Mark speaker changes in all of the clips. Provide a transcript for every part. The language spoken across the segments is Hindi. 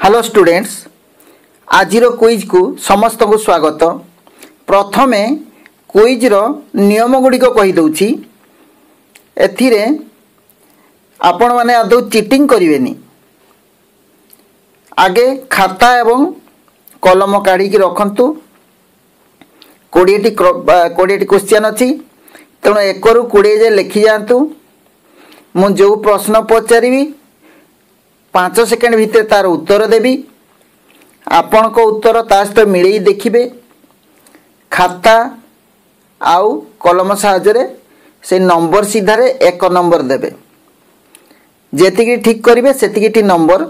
Speaker 1: हेलो स्टूडेंट्स, आज क्विज को समस्त को स्वागत। प्रथमे क्विज रो नियम गुड़िक कहीदे एथिरे आपण माने आदौ चिटिंग करेनि। आगे खाता एवं कलम काढ़ी रखंतु। 20टी क्वेश्चन अच्छी, तेणु 1 ରୁ 20 जाए लिखि जातु। मु जो प्रश्न पचारि 5 सेकेंड भितर तार उत्तर देवी। आपण को उत्तर ता सहित मिलई देखिबे। खाता आउ कलम साहाय्य से नंबर सीधारे 1 नंबर देबे। जेतिकी ठीक करिवे सेतिकी नंबर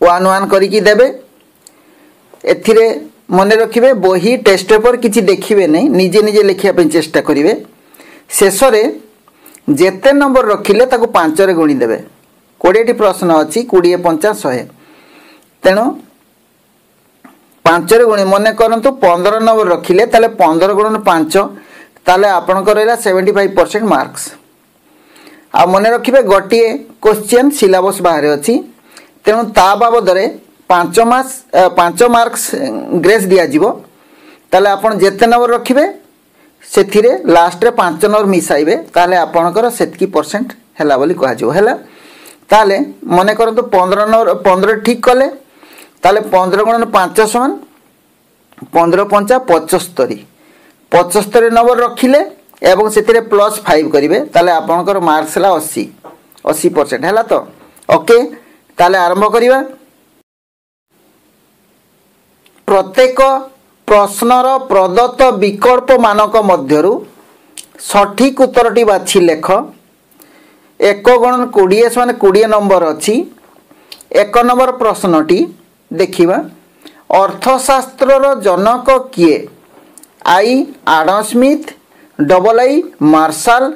Speaker 1: 1 1 करिकी देबे। एथिरे मन रखिबे बही टेस्ट पेपर किछि देखिबे नहीं, निजे निजे लिखिया पे चेष्टा करिवे। शेष रे जेते नंबर रखिले ताको 5 रे गुणी देबे। 20टी प्रश्न अच्छी, 20 5 100। तेणु 5 रे गुणी मन करंतु 15 नंबर रखिले ताले 15 गुणन 5 ताले आपनकर रहला 75% मार्क्स। आ मन रखिबे गोटिए क्वेश्चन सिलेबस बाहर अछि, तेणु ता बाबद रे 5 मार्क्स ग्रेस दिया जिवो। ताले आपण जेते नंबर रखिबे सेथिरे लास्ट रे 5 नंबर मिसाइबे, ताले आपनकर सेतकी परसेंट हैला बोली कहा जिवो। हैला ताले मन करंतु 15 नंबर 15 ठीक कले ताले 15 गुणन 5 समान 15 5 75। 75 नंबर रखिले एवं सेतिरे +5 करिवे, ताले आपनकर मार्क्स ला 80% हैला। तो ओके, ताले आरंभ करिवा। प्रत्येक प्रश्नर प्रदत्त विकल्प मानक मध्यरु सठिक उत्तरटी बाछि लेख। 1 गुणन 20 समान 20 नंबर अच्छी। 1 नंबर प्रश्नटी देखिबा। अर्थशास्त्रर जनक किए? I Adam Smith, double I Marshall,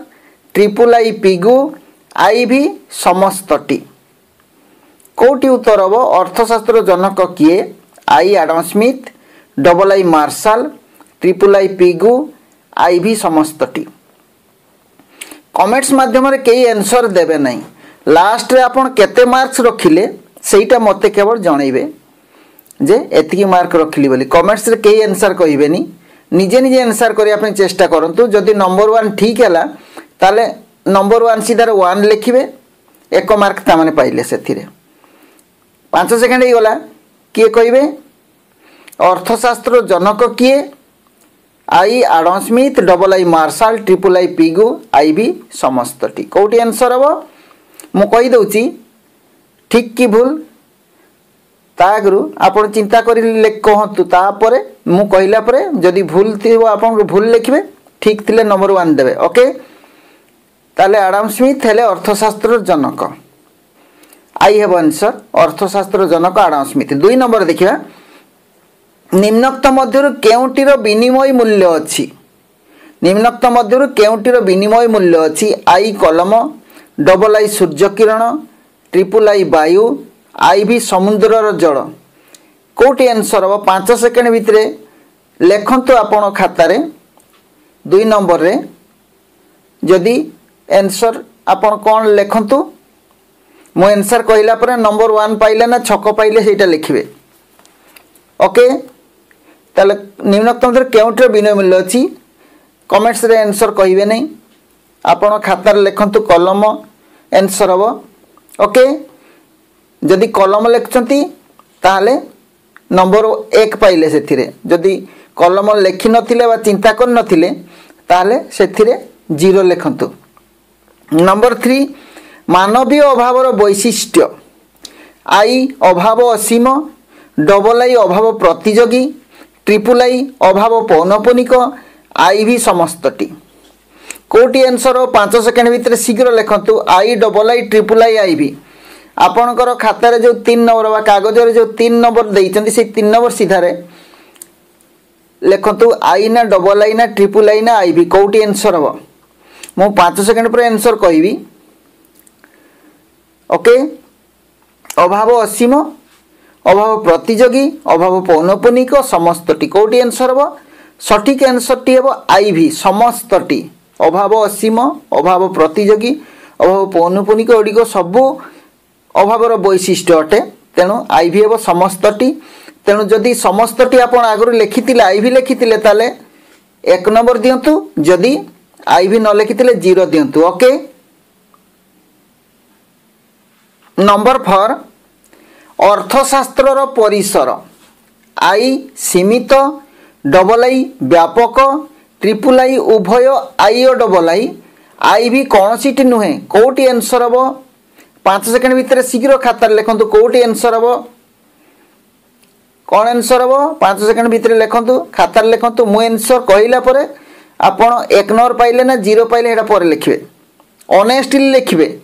Speaker 1: triple I Pigou, I V समस्तटी। कोटी उत्तर हम? अर्थशास्त्र जनक किए? I Adam Smith, double I Marshall, triple I Pigou, I V समस्तटी। कमेंट्स माध्यम रे कई आंसर देबे नहीं। लास्ट रे आपण केते मार्क्स रखिले सेटा मते केवल जणैबे जे एतिकी मार्क रखिली बोली। कमेंट्स रे कई आंसर कहिबेनी, निजे निजे आंसर करिया पे चेष्टा करंतु। जदि नंबर 1 ठीक हैला ताले नंबर 1 सीधार 1 लिखिबे, 1 मार्क ता माने पाइले। सेथिरे 5 सेकेंड ही गला। किए कहिबे? अर्थशास्त्र जनक किए? I Adam Smith, double I Marshall, triple I Pigou, I V समस्तटी। कोटी आंसर हम मु कहि दउची, ठीक कि भूल तागरु आपण चिंता करि कहतु। तापर मु कहिला परे जदि भूल थिबो आपण भूल लिखिबे, ठीक थिले नंबर 1 देबे। ओके, ताले आडम स्मिथ हेले अर्थशास्त्र जनक। आई हैव आंसर अर्थशास्त्र जनक आडम स्मिथ। 2 नंबर देखिबा। निम्नोक्त मध्यरु केउटिर विनिमय मूल्य अछि? निम्नोक्त मध्यरु केउटिर विनिमय मूल्य अछि? आई कलम, double I Surya Kiran, triple I वायु, आई भी समुद्रर जल। कोटी आंसर हम? 5 सेकेंड भितरे लेखंतु आपण खातारे। 2 नंबर रे जदि आंसर आपण कोन लेखंतु। मो आंसर कहिला पर नंबर 1 पाइले ना छक पाइले सेटा लिखिबे। ओके, ताले निम्नोक्त मध्य केउटर विनिमय मूल्य अछि? कमेंट्स रे आंसर कहिबे नहीं, आपण खातार लेखंतु कलम आंसर हम। ओके, जदि कलम लिखचंती ताले नंबर 1 पाइले सेथिरे। जदि कलम लेखि नथिले बा चिंता कर नथिले ताले सेथिरे 0 लिखंतु। नंबर 3 मानवीय अभावर वैशिष्ट्य? आई अभाव असीम, डबल आई अभाव प्रतियोगी, ट्रिपल आई अभाव पौनपुनिक, आई भी समस्तटी। कोटी आंसर 5 सेकेंड भितर शीघ्र लिखंतु। आई डबल आई ट्रिपल आई भी। आपणकर खातार जो 3 नंबर बा कागज रे जो 3 नंबर देइचंती से 3 नंबर सीधारे लिखंतु। आई ना डबल आई ना ट्रिपल आई ना आई भी। कोटी आंसर हम? मु 5 सेकेंड पर आंसर कहिबी। ओके, अभाव असीम, अभाव प्रतियोगी, अभाव पौनपुनिक, समस्तटी। कोटी आंसर हम? सठिक आंसर टी हम आई भी समस्तटी। अभाव असीम, अभाव प्रतियोगी, अभाव पौनपुनिक एडिक सबू अभावर वैशिष्ट्य अटे। तेणु आई भी हे समस्तटी तेणु जदि समस्तटी आपण आगु लिखिले आई भी लिखिले ताले 1 नंबर दिंतु जदि आई भी न लिखिले 0 दिंतु ओके। नंबर 4 अर्थशास्त्र परिसर आई सीमित डबल आई व्यापक ट्रिपल आई उभय आई और डबल आई भी कौन सी नुहे कौटी आंसर हम 5 सेकेंड भितर शीघ्र खातार लिखु कौटी आंसर हम कौन आंसर हम 5 सेकेंड भितर लिखु खातार लिखु मु आंसर कहला पर आपण 1 नंबर पाइले ना 0 पाइले एटा पर लिखिबे ऑनेस्टली लिखिबे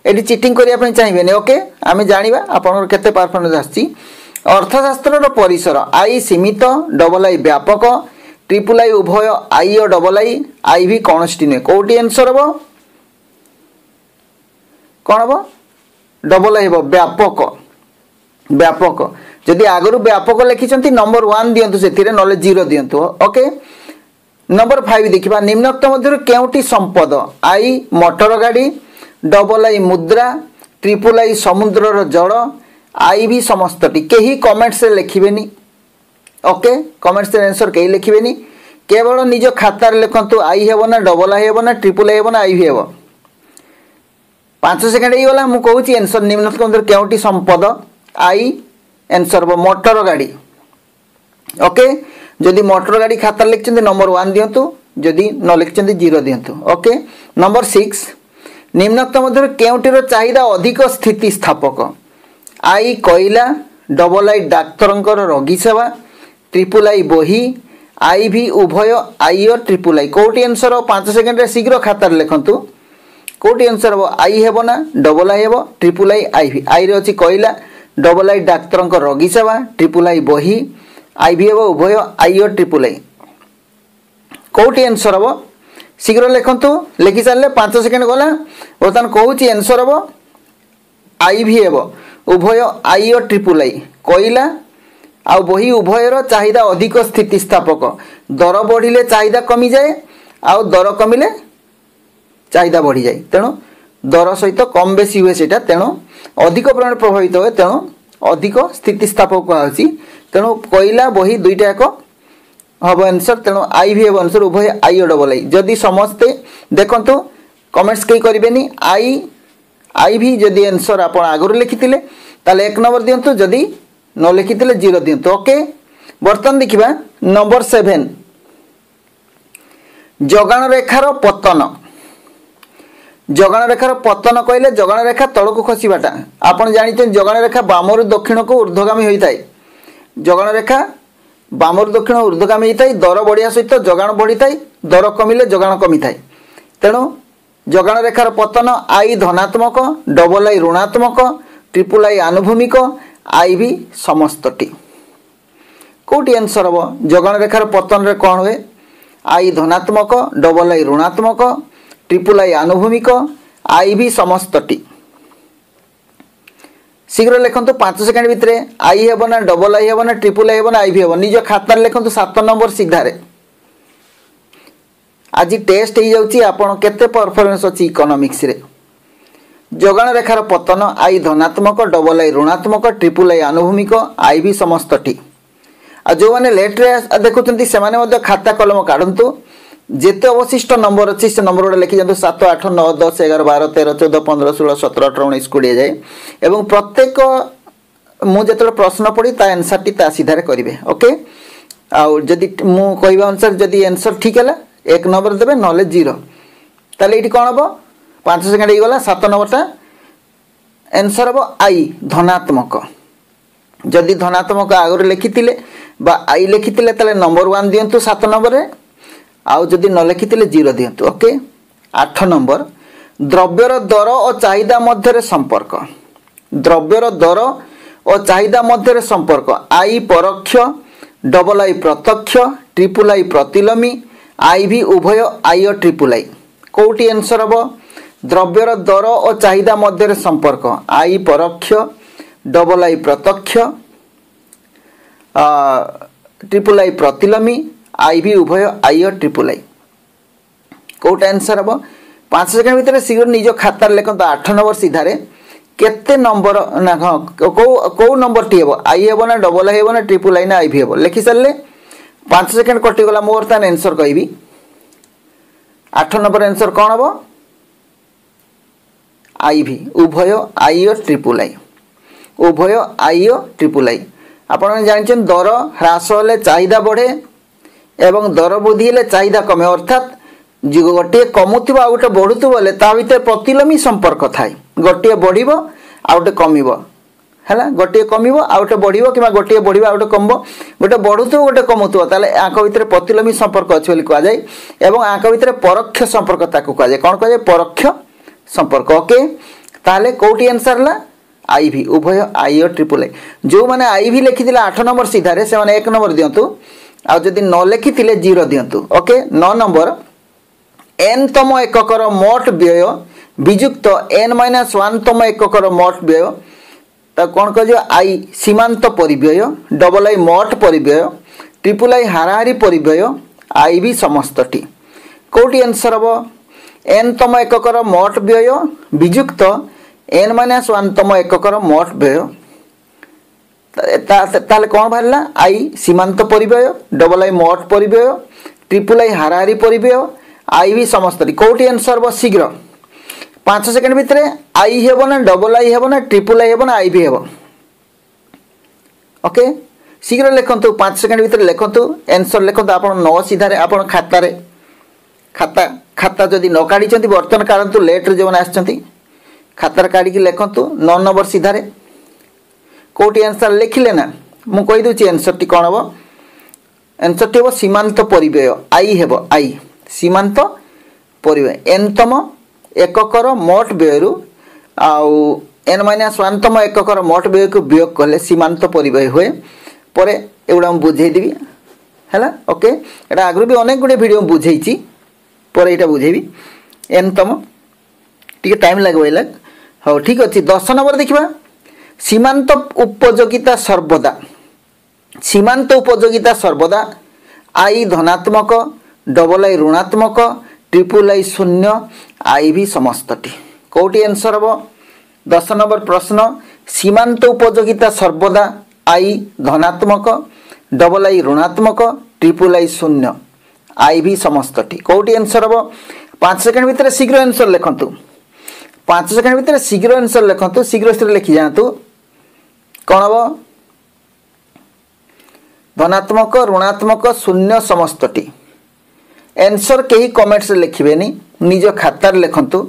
Speaker 1: एटी चिटिंग करिया पई चाहिबेनी ओके। आमे जानिबा आपनर केते परफॉर्मेंस आछि। अर्थशास्त्र परिसर आई सीमित डबल आई व्यापक ट्रिपल आई उभय आई और डबल आई भी कौन सी नुहे कौटी आंसर हम कौन हम डबल आई व्यापक व्यापक जदि आगु व्यापक लिखिं नंबर 1 दिंतु से ना 0 दिंतु ओके। नंबर 5 देखा निम्नोक्त मध्य केउटी संपद आई मोटर गाड़ी डबल आई मुद्रा ट्रिपल आई समुद्रर जड़ आई भी समस्तटी कहीं कमेंट्स रे लिखिबेनी ओके। कमेंट्स रे आंसर कहीं लिखिबेनी केवल निज खातार लिखंतु आई हेबो ना डबल आई हेबो ना ट्रिपल आई हेबो ना आई भी हेबो 5 सेकेंड ही गला मु कहूची आंसर निम्नलिखित मध्य केउटी संपद आई आंसर हो मोटर गाड़ी ओके। जदि मोटर गाड़ी खातार लिखिं नंबर 1 दिंतु जदि न लिखिं 0 दिंतु ओके। नंबर 6 निम्नलिखित मध्य केउटीर चाहिदा अधिक स्थिति स्थापक आई कोयला डबल आई डाक्तरंकर रोगी सेवा ट्रिपल आई बही आई भी उभय आई और ट्रिपल आई कौटी आंसर 5 सेकेंड रे शीघ्र खातार लिखंतु कौटी आंसर हम आई हेबो ना डबल आई हेबो ट्रिपल आई भी आई रे अछि कोयला डबल आई डाक्तरंकर रोगी सेवा ट्रिपल आई बही आई भी हेबो उभय आई और ट्रिपल आई कौटी आंसर हम शीघ्र लिखंतु लिखि सारले 5 सेकेंड गला बर्तमान कहूची आंसर हम आई भी हेबो उभय आई और ट्रिपल आई कोयला आ बही उभयर चाहिदा अधिक स्थितिस्थापक दर बढ़िले चाहिदा कमी जाए आ दर कमिले चाहिदा बढ़ी जाए तेणु दर सहित कम बेसी हुए सेटा तेणु अधिक परिमाण प्रभावित हुए तेणु अधिक स्थितिस्थापक कहुची तेणु कोयला बही दुईटा एक हम आंसर तेणु आई भी हम आंसर उभय आई और डबल आई जदि समस्ते देखंतु कमेंट्स कई करेंगे आई भी जदि आंसर आप आगु लिखिले ताले 1 नंबर दिंतु जदि न लिखिले 0 दिंतु ओके। बर्तमान देखिबा नंबर 7 जगाण रेखार पतन जगाण रेखार पतन कहले जगाण रेखा तलक खसवाटा आपन जानिछन जगाण रेखा बामरु दक्षिण को ऊर्ध्वगामी होता है जगाण रेखा बामरु दक्षिण ऊर्ध्वगामी होता है दर बढ़िया सहित जगाण बढ़ी थाए दर कमिले जगाण कमी थाए तेणु जगाण रेखार पतन आई धनात्मक डबल आई ऋणात्मक triple I आनुभूमिक I V समस्तटी कौटी answer हम जगाण रेखार पतन रे कौन हुए आई धनात्मक डबल आई ऋणात्मक ट्रिपल आई आनुभूमिक आई भी समस्तटी शीघ्र लिखंतु 5 सेकेंड भितर आई हेबो ना डबल आई हेबो ना ट्रिपल आई हेबो ना आई भी हेबो निज खातार लिखंतु 7 नंबर सीधारे आज टेस्ट हो जाउची आपण केते परफॉर्मेंस अछि इकोनॉमिक्स रे जगाण रेखार पतन आई धनात्मक डबल आई ऋणात्मक ट्रिपल आई आनुभूमिक आई भी समस्तटी आ जो माने लेट रे देखुचंती से माने मध्ये खाता कलम काढंतु जेते अवशिष्ट नंबर अच्छी से नंबर गुड़ा लिखि जातु 7 8 9 10 11 12 13 14 15 16 17 18 19 20 जाए एवं प्रत्येक मु जेते प्रश्न पढ़ी ता आंसर टी ता सीधारे करिवे ओके। आ जदि मु कहबा अनुसार जदि आंसर ठीक है 1 नंबर देबे नले 0 ताले इटी कोन हबो 5 सेकंड ही गला 7 नंबरटा आंसर हबो आई धनात्मक जदि धनात्मक आगु लिखिथिले बा आई लिखिथिले ताले नंबर 1 दियंतु 7 नंबर रे आउ जदि न लिखिथिले 0 दियंतु ओके। 8 नंबर द्रव्यर दर और चाहिदा मध्य संपर्क द्रव्यर दर और चाहिदा मध्य संपर्क आई परोक्ष डबल आई प्रत्यक्ष ट्रिपल आई प्रतिलोमी आई भी उभय आई और ट्रिपल आई कौटी आंसर हम द्रव्यर दर और चाहिदा मध्य संपर्क आई परोक्ष डबल आई प्रत्यक्ष ट्रिपल आई प्रतिलोमी आई भी उभय आई और ट्रिपल आई कौटा आंसर हम 5 सेकेंड भितर शीघ्र निज खातार लिखत 8 नंबर सीधारे केते नंबर ना हाँ कौ नंबर टी हे आई हे ना डबल आई हे ना ट्रिपल आई ना आई भी हे लिखि सारे 5 सेकेंड कटिगला मोर तान आंसर कहबी 8 नंबर आंसर कौन हम आई भी उभय आई और ट्रिपल आई उभय आई और ट्रिपल आई आपन जानछन दर ह्रास हेले चाहिदा बढ़े एवं दर वृद्धि हेले चाहिदा कमे अर्थात जो गोटे कमुथबा आ गोटे बढ़ुथबो बोले ता भितर प्रतिलोमी संपर्क थाए गोटे बढ़िबो आ गोटे कमिबो हैला गोटे कमिबो आ गोटे बढ़िबो किबा गोटे बढ़िबो आ गोटे कमबो गोटे बढ़ुथबो गोटे कमुथबो ताले आंक भितर प्रतिलोमी संपर्क अछि बोली कहा जाय एवं आंक भितर परोक्ष संपर्क ताकू कहा जाय कोन कहा जाय परोक्ष संपर्क ओके ताले कोठी आंसर ला आई भी उभय आई और ट्रिपल आई जो माने आई भी लिखि 8 नंबर सीधा रे से माने 1 नंबर दियंतु आ जदी न लिखि 0 दियंतु ओके 9 नंबर n तम एककर मोट व्यय विजुक्त n-1 तम एककर मोट व्यय ता कौन कह आई सीमांत परिव्यय डबल आई मोट परिव्यय ट्रिपल आई हाराहारी परिव्यय आई भी समस्त टी कोटी आंसर हम n तम एककर मोट व्यय विजुक्त n-1 तम एककर मोट व्यय ताले कौन बाहरला आई सीमांत परिव्यय डबल आई मोट परिव्यय ट्रिपल आई हाराहारी परिव्यय आई भी समस्त कौटी आंसर हम शीघ्र 5 सेकेंड भितर आई हेबो ना डबल आई हेबो ना ट्रिपल आई हेबो ना आई भी हेबो ओके शीघ्र लिखंतु 5 सेकेंड भितर लिखंतु आंसर लिखंतु आपण न सीधा रे आपण खाता रे खाता जदी न काढी चंती बर्तन काढंतु लेट रे जोन आछंती खाता काढी कि लिखंतु 9 नंबर सीधा रे कोटी आंसर लिखिले ना मु कहि दोची आंसर टी कोन हबो आंसर टी हबो सीमांत परिव्यय आई हेबो आई सीमांत परिव्यय n तम एककर मोट व्ययरु आउ n-1 तम एककर मोट व्यय को वियोग कले सीमांत परिव्यय हुए परे एगुडा हम बुझेई देबी हैला ओके एटा आगु भी अनेक गुडे वीडियो बुझेईची परे एटा बुझेबी n तम टिके टाइम लागबैला हो ठीक अछि 10 नंबर देखिबा सीमांत उपयोगिता सर्वदा आई धनात्मक डबल आई ऋणात्मक ट्रिपल आई शून्य आई भी समस्तटी कोटी आंसर हम 10 नंबर प्रश्न सीमांत उपयोगिता सर्वदा आई धनात्मक डबल आई ऋणात्मक ट्रिपल आई शून्य आई भी समस्तटी कोटी आंसर हम 5 सेकेंड भितर शीघ्र आंसर लिखंतु 5 सेकेंड भितर शीघ्र आंसर लिखंतु शीघ्र लिखि जातु कौन हम धनात्मक ऋणात्मक शून्य समस्तटी आंसर कहीं कमेंट्स लिखिबेनी निज खातार लिखंतु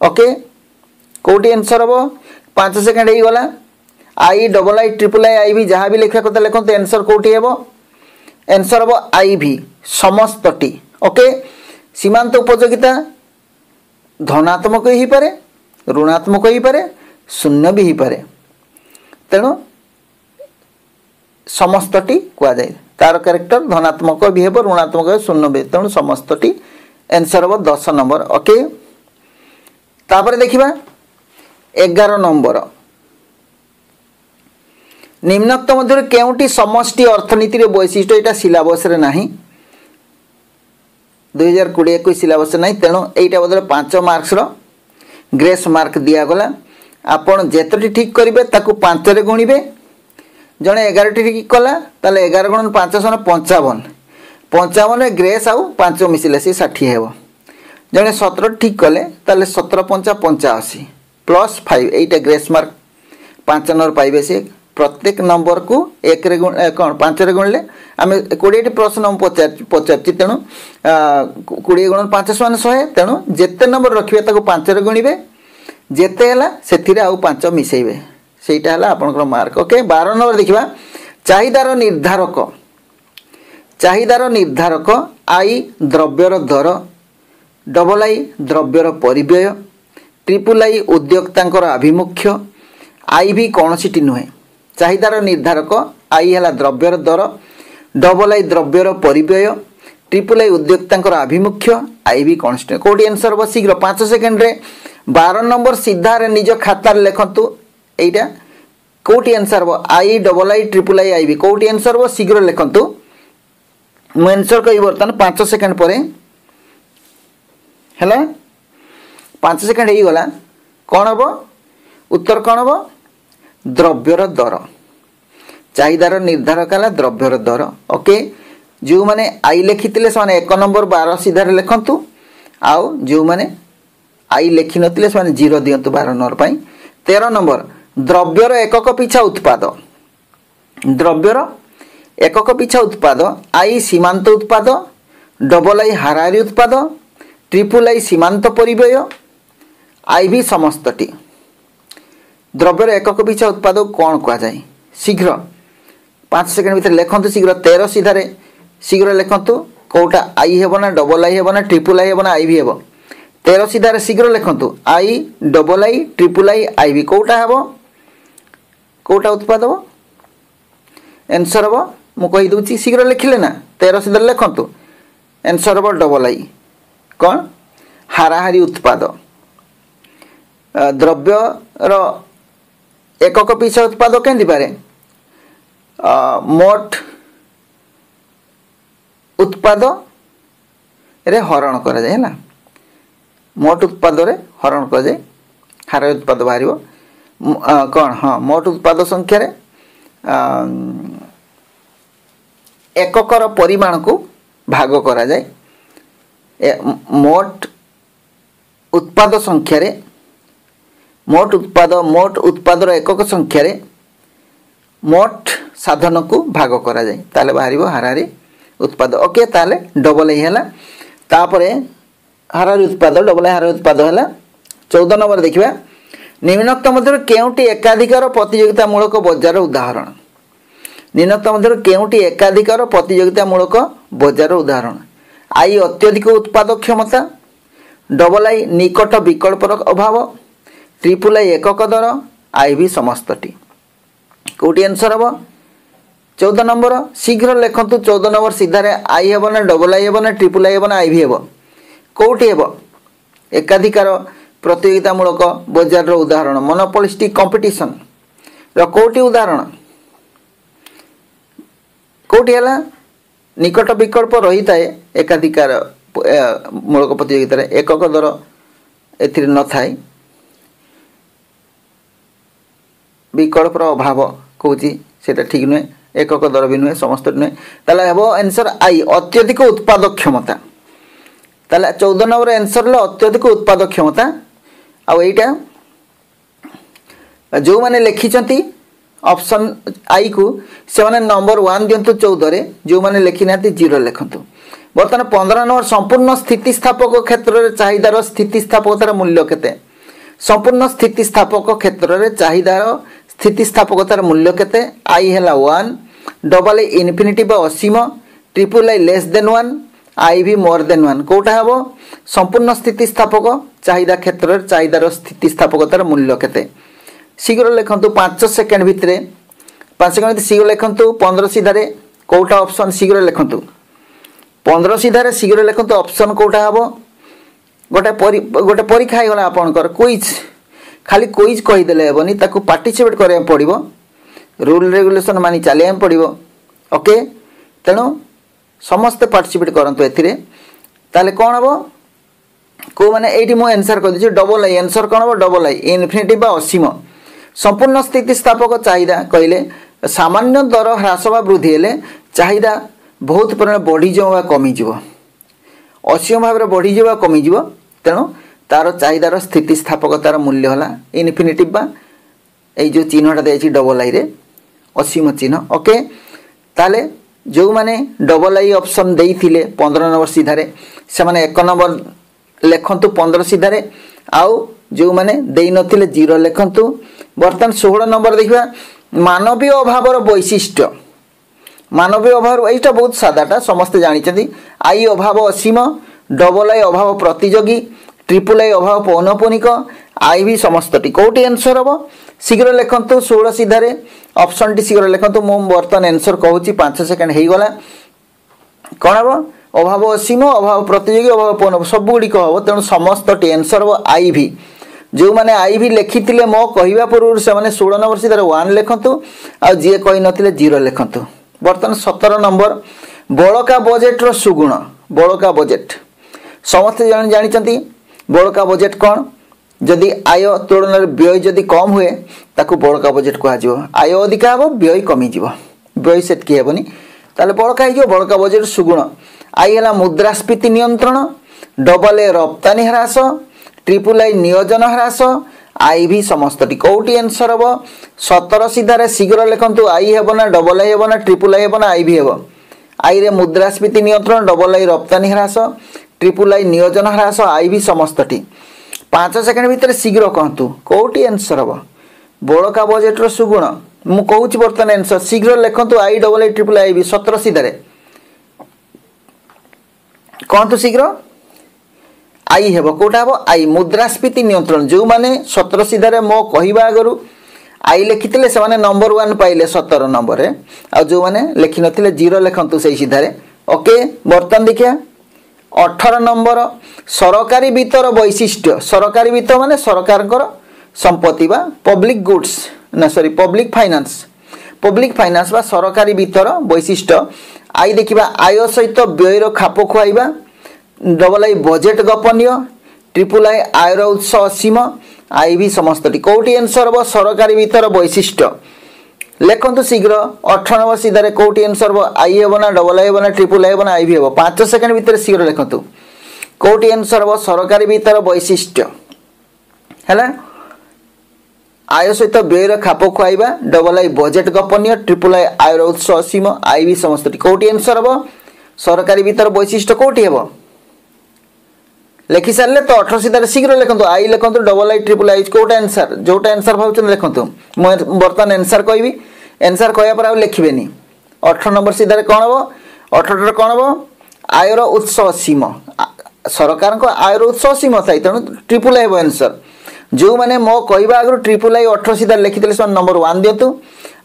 Speaker 1: ओके कोटी आंसर हम 5 सेकेंड ही गला आई डबल आई ट्रिपल आई भी जहाँ भी लिखा कथा लिखंतु आंसर कोटी हेबो आंसर हम आई भी समस्तटी ओके सीमांत उपयोगिता धनात्मक ही पारे ऋणात्मक ही पारे शून्य भी ही पारे तेणु समस्तटी कह जाए तार कैरेक्टर धनात्मक भी हे ऋणात्मक शून्य भी तेणु समस्तटी आंसर हम 10 नंबर ओके तापर देखिबा 11 नंबर निम्नोक्त मध्य केउटी समष्टि अर्थनीति रे वैशिष्ट्य एटा सिलेबस रे नाही 2020-21 सिलेबस नाही तेणु एटा बदले 5 मार्क्स रो ग्रेस मार्क दिया गला आपण जेतटी ठीक करिवे ताकू 5 रे गुणिबे जने 11 टी ठीक कला ताले 11 गुणन 5 सन 55 55 ग्रेस आउ 5 मिसिले से 60 हेबो जने 17 ठीक कले ताले 17 5 85 प्लस 5 एटा ग्रेस मार्क 5 नंबर पाइबे से प्रत्येक नंबर को 1 रे गुण कोन 5 रे गुणले आमे 20 टी प्रश्न हम पचारची तेनु 20 गुणन 5 सन 100 तेनु जेते नंबर रखिबे ताको 5 रे गुणिबे जेते हला सेथिरे आउ 5 मिसेइबे सेटा हला आपनकर मार्क ओके 12 नंबर देखिबा चाहिदार निर्धारक आई द्रव्यर दर डबल आई द्रव्यर परिव्यय ट्रिपल आई उद्योक्तांकर आभिमुख्य आई भी कौनसीटी नुहे चाहिदार निर्धारक आई हला द्रव्यर दर डबल आई द्रव्यर परिव्यय ट्रिपल आई उद्योक्तांकर आभिमुख्य आई भी कौनसीटी कोडी आंसर हम शीघ्र 5 सेकेंड रे 12 नंबर सीधा रे निज खातार लिखंतु एटा कोटी आंसर हम आई डबल आई ट्रिपल आई भी कोटी आंसर हम शीघ्र लिखंतु मु आंसर कहि बर्तन 5 सेकेंड परे हला 5 सेकेंड ही गला कोन हबो उत्तर कौन हम द्रव्यर दर चाहिदार निर्धारक है द्रव्यर दर ओके जो मैंने आई लिखी से एक नंबर 12 सीधार लिखु आउ जो मैंने आई लिखि नथिले से जीरो दिंतु 12 नंबर 13 नंबर द्रव्यर एकक पिछा उत्पाद द्रव्यर एकक पिछा उत्पाद आई सीमांत उत्पाद डबल आई हाराहारी उत्पाद ट्रिपल आई सीमांत परिव्यय आई भी समस्तटी द्रव्यर एकक पिछा उत्पाद कौन कह जाए शीघ्र 5 सेकेंड भीतर लिखु शीघ्र 13 सीधार शीघ्र लिखु कौटा आई हेब ना डबल आई हेब ना ट्रिपल आई हेब ना आई भी हेब 13 सीधार शीघ्र लिखु आई डबल आई ट्रिपल आई भी कौटा हेब कौटा उत्पाद हम एनसर हम मुझे शीघ्र लिखिले ना 13 सीधार लिखु एनसर हम डबल आई कौन हाराहारी उत्पाद द्रव्यर एकक पिछा उत्पाद केंदी पारे मोट उत्पाद रे हरण करा जाए है मोट उत्पाद रे हरण करा जाए हाराहारी उत्पाद बाहर कौन हाँ मोट उत्पाद संख्या रे एककर परिमाण को भाग करा जाए मोट उत्पाद संख्या रे मोट उत्पादर एकक संख्या रे मोट साधन को भाग करा जाए ताले बाहर हाराहारी उत्पाद ओके ताले डबल आई है तापरे हाराहारी उत्पाद डबल आई हाराहारी उत्पाद है 14 नंबर देखिबा निम्नोक्त मध्य केउटी एकाधिकार प्रतियोगितामूलक बजार उदाहरण निम्नोक्त मध्य केउटी एकाधिकार प्रतियोगितामूलक बजार उदाहरण आई अत्यधिक उत्पाद क्षमता डबल आई निकट विकल्पर अभाव ट्रिपल आई एकक दर आई भी समस्तटी कौटी आंसर हम 14 नंबर शीघ्र लिखु 14 नंबर सीधार आई हेब ना डबल आई हेब ना ट्रिपल आई हेब ना आई भी हेब कौटी हेब एकाधिकार प्रतियोगितामूलक बजार उदाहरण मोनोपोलिस्टिक कंपटीशन कौटी उदाहरण कौटी है निकट विकल्प रही थाए एकाधिकार मूलक प्रतियोगिता एकक दर ए न थाए विकल्पर अभाव कौची सेटा ठीक नुहे एकक दर भी नुहे समस्त नुहे ताले हेबो आंसर आई अत्यधिक उत्पाद क्षमता ताले 14 नंबर आंसर ले अत्यधिक उत्पाद क्षमता आ एटा जो माने लिखिचंती ऑप्शन आई को से माने नंबर 1 दियंतु 14 रे जो माने लिखि नाती 0 लिखंतु वर्तमान 15 नंबर संपूर्ण स्थितिस्थापक क्षेत्र रे चाहिदार स्थितिस्थापकतार मूल्य केते संपूर्ण स्थितिस्थापक क्षेत्र रे चाहिदार स्थितिस्थापकतार मूल्य केते आई हैला 1 डबल इनफिनिटी बा असीम ट्रिपल आई लेस देन 1 आई भी मोर देन 1 कोटा हबो संपूर्ण स्थितिस्थापक चाहिदा क्षेत्र रे चाहिदार स्थितिस्थापकतार मूल्य केते शीघ्र लिखंतु 5 सेकंड भितरे 5 सेकंड भितर शीघ्र लिखंतु 15 सीधारे कोटा ऑप्शन शीघ्र लिखंतु 15 सीधारे शीघ्र लिखंतु ऑप्शन कोटा हबो गोटे परीक्षा होगा आपंकर क्विज खाली क्विज कहीदेले हेबनी ताकू पार्टिसिपेट करिया पड़िबो रूल रेगुलेशन मानि चलिया पड़िबो ओके तेणु समस्त पार्टिसिपेट करंतु एथिरे ताले कोन हबो को माने एठी मो आंसर कर दिछि डबल आई आंसर कोन हबो डबल आई इनफिनिटी बा असीम संपूर्ण स्थितिस्थापक चाहिदा कहले सामान्य दर ह्रास बा वृद्धि हेले चाहिदा बहुत परिमाण बढ़ी जावा कमी जीवो असीम भाव में बढ़ी जावा कमी जीवो तेणु तार चाहिदार स्थितिस्थापकतार मूल्य होला इनफिनिटी बा এই जो चिन्हटा दिखाई डबल आई रे असीम चिन्ह ओके ताले जो माने डबल आई ऑप्शन देइथिले 15 नंबर सीधारे से माने 1 नंबर लिखंतु 15 सीधारे आउ जो माने देइ नथिले 0 लिखंतु वर्तमान 16 नंबर देखिबा मानवीय अभावर वैशिष्ट्य मानवीय अभाव एटा बहुत सादाटा समस्त जानिछथि आई अभाव असीम डबल आई अभाव प्रतियोगी ट्रिपल आई अभाव पौनपुनिक आई भी समस्तटी कौटी आंसर हम शीघ्र लिखंतु 16 सीधारे ऑप्शन टी शीघ्र लिखंतु मु बर्तन आंसर कहूची 5 सेकंड हो गला कौन हम अभाव असीम अभाव प्रतियोगी अभाव पौन सब गुड़ी हम तेणु समस्तटी आंसर हम आई भी जो मैंने आई भी लिखी मो कहवा पूर्व से 16 नंबर सीधारे 1 लिखंतु आ जी कही नथिले 0 लिखंतु बर्तन 17 नंबर बड़का बजेट रो सुगुण बड़का बजेट समस्त जानी बड़का बजेट कौन जदि आय तुलन व्यय जदि कम हुए ताकू बड़का बजेट कहुए आय अधिका हे व्यय कमिज व्यय से हेनी ताले बड़का हो बड़का बजेट सुगुण आई है मुद्रास्फीति नियंत्रण डबल ए रप्तानी ह्रास ट्रिपल आई नियोजन ह्रास आई भी समस्तटी कौटी आंसर हम 17 सीधार शीघ्र लिखु आई हे ना डबल आई हे ना ट्रिपल आई हे ना आई भी हे आई रे मुद्रास्फीति नियंत्रण डबल आई रप्तानी ह्रास ट्रिपल आई नियोजन ह्रास आई भी समस्तटी 5 सेकेंड भितर शीघ्र कहतु कौटी आंसर हम बड़का बजेट सुगुण मु कहूँ बर्तमान आंसर शीघ्र लिखु आई डबल आई ट्रिपल आई भी 17 सीधार कहतु शीघ्र आई हे कौटा हम आई मुद्रास्फीति नियंत्रण जो मैंने 17 सीधार मो कहवा आगु आई लिखी से नंबर 1 पाइले 17 नंबर आ जो मैंने लिखि नथिले 0 लिखु से सीधार ओके। बर्तमान देखिए 18 नंबर सरकारी वित्तर वैशिष्ट्य सरकारी वित्त माने सरकार संपत्ति बा पब्लिक गुड्स ना सॉरी पब्लिक फाइनान्स बा सरकारी वित्तर वैशिष्ट्य आई देखिबा आय सहित व्ययर खाप खुआइबा डबल आई बजेट गोपनीय triple I Eyre उत्स Asim I V समस्तटी कौटी answer हम सरकारी वित्तर वैशिष्ट्य लिखु शीघ्र 18 नंबर सीधार कौटी आंसर हम आई हे ना डबल आई हे ना ट्रिपल आई हे ना आई भी हे 5 सेकेंड भितर शीघ्र लिखु कौटी आंसर हम सरकारी वित्तर वैशिष्ट्य है आय सहित व्ययर खाप खुआइबा डबल आई बजेट गोपनीय triple I Eyre उत्स Asim I V समस्तटी कौटी answer हम सरकारी वित्तर वैशिष्ट्य कौटी हे लिखि सारे तो 18 सीधार शीघ्र लिखु आई लिखु डबल आई ट्रिपल आई कौटा आंसर जोटा आंसर भावुँ लिखु मुझे बर्तमान आंसर कहबी आंसर कहपर आ लिखे 18 नंबर सीधार कौन हम 18 कौन हम आयर उत्स असीम सरकार आयर उत्स असीम थाई तेणु ट्रिपल आई आंसर जो मैंने मो कहवा आगु ट्रिपल आई 18 सीधार लिखी से नंबर 1 दिंतु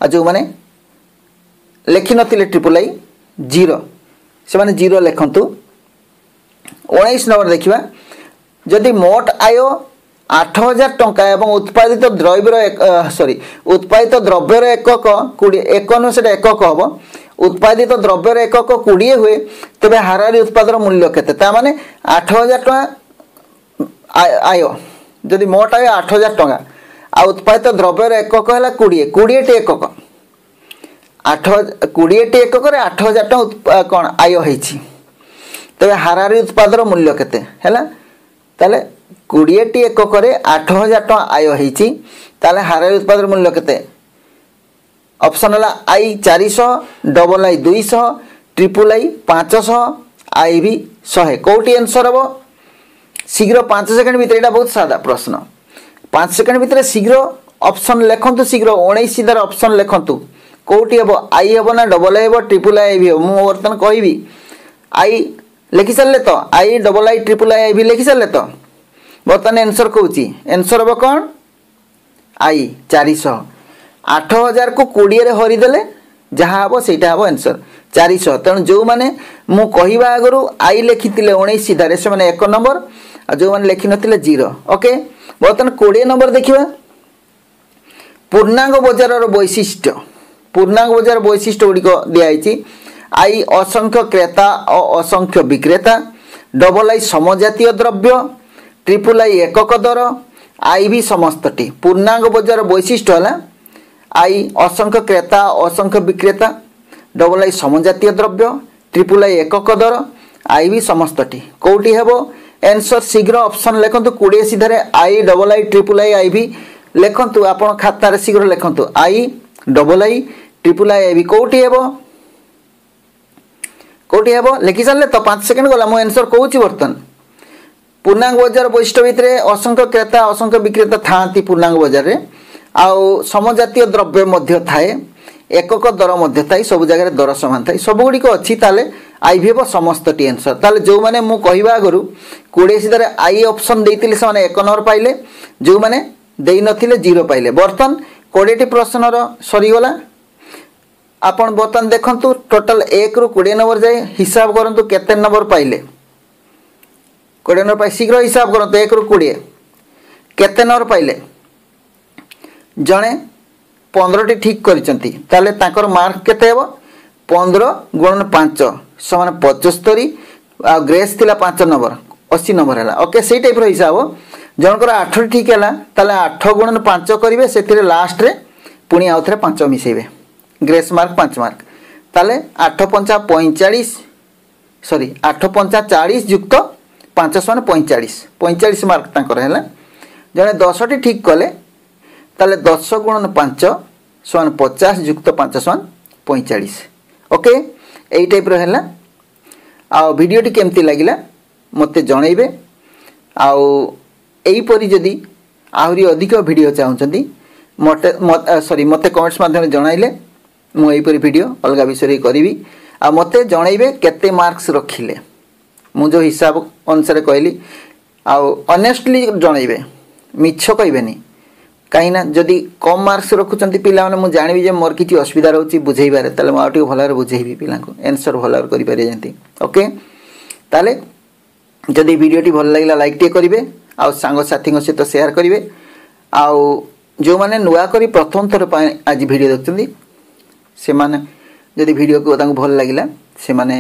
Speaker 1: आ जो मैंने लिखि नथिले ट्रिपल आई 0 से मैंने 0 लिखु 19 नंबर देखिबा जदि मोट आय 8000 टंका एवं उत्पादित द्रव्यर उत्पादित द्रव्यर एकक 20 एक से एकक हम उत्पादित द्रव्यर एकक 20 हुए तेरे हाराहारी उत्पादन मूल्य केते माने 8000 टंका आय जदि मोट आय 8000 टंका आ उत्पादित द्रव्यर एकक है 20 टी एकक 20 टी एकक 8000 टंका कौन आय होइछि तेरे हाराहारी उत्पादन मूल्य केते हैला ताले 20 टी एकक 8000 टंका आय होइछि ताले हाराहारी उत्पादन मूल्य केते ऑप्शन है आई 400 डबल आई 200 ट्रिपल आई 500 आई भी 100 कौटी आंसर हम शीघ्र 5 सेकेंड भितर यहाँ बहुत सादा प्रश्न 5 सेकेंड भितर शीघ्र ऑप्शन लिखु शीघ्र 19 सीधार ऑप्शन लिखु कौटी हम आई हे ना डबल आई ट्रिपल आई भी मुझे बर्तमान कहबी आई लिखि सारे तो आई डबल आई ट्रिपल आई भी लिखि सारे तो बर्तमान आंसर कहूँ आंसर हम कौन आई 400 8000 को 20 हरिदेले जहाँ हम से हम आंसर 400 तेणु जो मैंने मु कहवा आगु आई लिखी 19 सीधार से मैंने 1 नंबर और जो मैंने लिखि नथिले 0 ओके। बर्तमान 20 नंबर देखिबा पूर्णांग बजार वैशिष्ट्य गुड़िक दिखाई आई असंख्य क्रेता और असंख्य विक्रेता डबल आई समजातीय द्रव्य ट्रिपल आई एकक दर आई भी समस्तटी पूर्णांग बजार वैशिष्ट्य है आई असंख्य क्रेता असंख्य विक्रेता डबल आई समजातीय द्रव्य ट्रिपल आई एकक दर आई भी समस्तटी कौटी हेब आंसर शीघ्र ऑप्शन लिखु 20 सीधार आई डबल आई ट्रिपल आई भी लिखु आपण खातार शीघ्र लिखु आई डबल आई ट्रिपल आई भी कौटी हेब लिखि सारे तो 5 सेकेंड गला मु आंसर कहूँ बर्तमान पूर्णांग बजार वैशिष्ट्य भितर असंख्य क्रेता असंख्य विक्रेता था पूर्णांग बजार में आउ समजातीय द्रव्य मध्य थाए एकक दर मध्य थाए सब जगह दर समान थाए सब गुड़िक अच्छी ताले आई भी हम समस्त टी आंसर ताले जो मैंने मु कहवा आगु 20 सीधार आई ऑप्शन देते से 1 नंबर पाइले जो मैंने दे नथिले 0 पाइले बर्तमान 20 टी प्रश्नर सरीगला आपण बर्तमान देखंतु टोटल 1 रु 20 नंबर जाए हिसाब करंतु केते नंबर पाइले 20 नंबर पाइ शीघ्र हिसाब करंतु 1 रु 20 केते नंबर पाइले जड़े 15 टी ठीक करिसंती ताले ताकर मार्क केते हेबो 15 गुणन 5 समान 75 आ ग्रेस थिला 5 नंबर 80 नंबर है ओके से टाइप हिसाब जनकर 8 ठीक है ताले 8 गुणन 5 करेंगे से लास्ट रे पुणी आउ थे 5 मिसेबे ग्रेस मार्क 5 मार्क ताले 8 पंचा 45 सॉरी 8 पंचा 40 युक्त 5 समान 45 मार्क तांकर है जड़े 10 टी ठीक कले ताले 10 गुणन 5 समान 50 युक्त 5 समान 45 ओके यही टाइप रहा आ वीडियोटी केमती लगिला मते जनइबे आईपरी जदि आहरी अधिक वीडियो चाहते मते सॉरी मते कमेंट्स माध्यम जनइले मुझे वीडियो अलग विषय करी आ मते जनइबे केते मार्क्स रखिले मु जो हिसाब अनुसार कहली ऑनेस्टली जनइबे मिछ कहबेनी कहीं जदि कम मार्क्स रखुंट पिला मैं जानी जे मोर किसी असुविधा रोचे बुझेबार ताले मु आउटे भल बुझेबी पिला आंसर भल करें जमी ओके ताले जदि वीडियोटी भल लगे लाइक टे करेंगे आउ सांगसाथी सहित शेयर करेंगे आउ जो मैंने नुआ करी प्रथम थर आज वीडियो देखते से माने जदि वीडियो को भल लगे से माने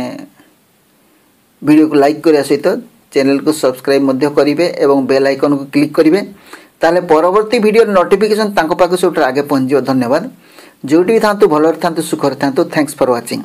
Speaker 1: वीडियो को लाइक करने सहित चैनल को सब्सक्राइब करेंगे एवं बेल आइकन को क्लिक करेंगे ताले परवर्ती वीडियो नोटिफिकेशन तांको पाखु सब आगे पहुँच। धन्यवाद। जोटी भी था भल था सुखर था। Thanks for watching.